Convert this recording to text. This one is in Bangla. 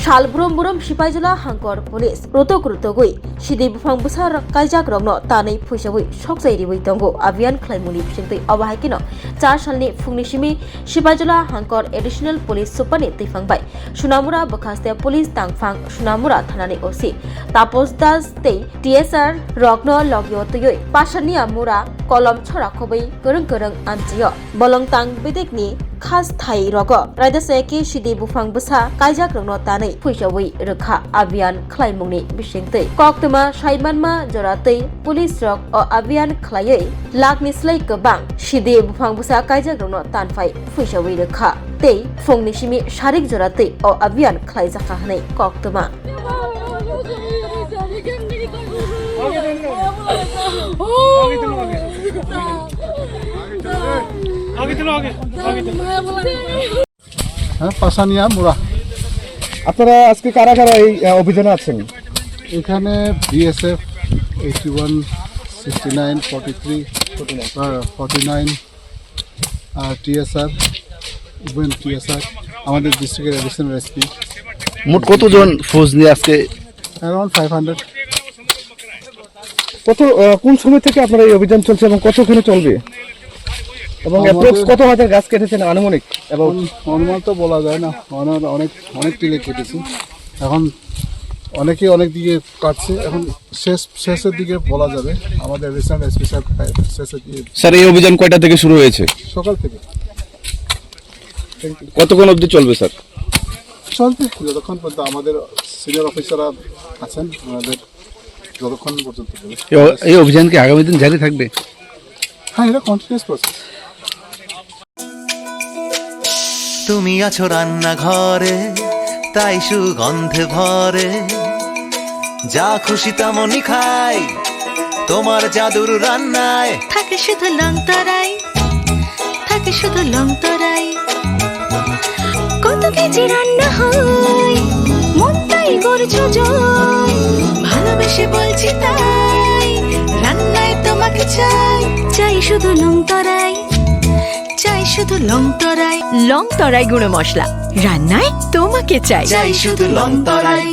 साल बुरम बुरम सिपाइजला हांकर पुलिस रोतक रोतगुई सिदि बुफां बुसा कायजाक रंगनो तानै फैसाबुई सकजायरिबुई दंगो अभियान खालाममुनि फिसिंतै अबाहायकिनो 4 सालनि फुंनि सिमि सिपाइजला हांकर एडिशनल पुलिस सुपारनि दैफांबाय सुनामुरा बखास्ते पुलिस तांफां सुनामुरा थानानि ओसि तापस दास तै टीएसआर रग्नो लग्योतयै पाशानि आमुरा कलम छराखबै गोरों गोरों आमजियो बलंतां बेदेकनि खास थाई रग रायदासेकी सिदि बुफां बुसा कायजाक रंगनो तानै फैसाबुई रोखा अभियान खालाममुनि बिसिंतै कक्तमा साइमानमा जरातै पुलिस रग अ अभियान खालायै लाखनि स्लै गोबां सिदि बुफां बुसा कायजाक रंगनो तानफाय फैसाबुई रोखा तै फुंनि सिमि सारिक जरातै अ अभियान खालायजाखा हनै कक्तमा পাশানিয়া মুরা। আপনারা আজকে কারা কারা এই অভিযানে আছেন? এখানে বিএসএফ 81, 69, 43, 49 আর টিএসআর, ইভেন টিএসআর, আমাদের ডিস্ট্রিক্টের অ্যাডিশনাল এসপি। মোট কতজন ফৌজ নিয়ে আজকে? অ্যারাউন্ড 500। কোন সময় থেকে আপনারা এই অভিযান চলছে এবং কতক্ষণে চলবে এবং অ্যাপ্রক্স কত হাজার গাছ কেটেছেন আনুমানিক? এবং অনুমান তো বলা যায় না, অনেক টিলে কেটেছি। এখন অনেকে অনেক দিকে কাটছে, এখন শেষের দিকে বলা যাবে। আমাদের রিসেন্ট এসপি সাহেব শেষের দিকে। স্যার এই অভিযান কয়টা থেকে শুরু হয়েছে? সকাল থেকে। কতক্ষণ অবধি চলবে স্যার? চলবে যতক্ষণ পর্যন্ত আমাদের সিনিয়র অফিসাররা আছেন, আমাদের যতক্ষণ পর্যন্ত। এই অভিযান কি আগামী দিন জারি থাকবে? হ্যাঁ, এটা কন্টিনিউয়াস প্রসেস। তুমি আছো রান্নাঘরে, তাই সুগন্ধে ভরে, যা খুশি তেমনই খাই তোমার জাদুর রান্নায়। থাকে শুধু লং তরাই, থাকে শুধু লং তরাই, কত কেজি রান্না হয় মনটাই করছো জয়, ভালোবেসে বলছি তাই রান্নায় তোমাকে চাই, চাই শুধু লং তরাই, চাই শুধু লং তরাই, লং তরাই গুঁড়ো মশলা রান্নায় তোমাকে চাই, চাই শুধু লং তরাই।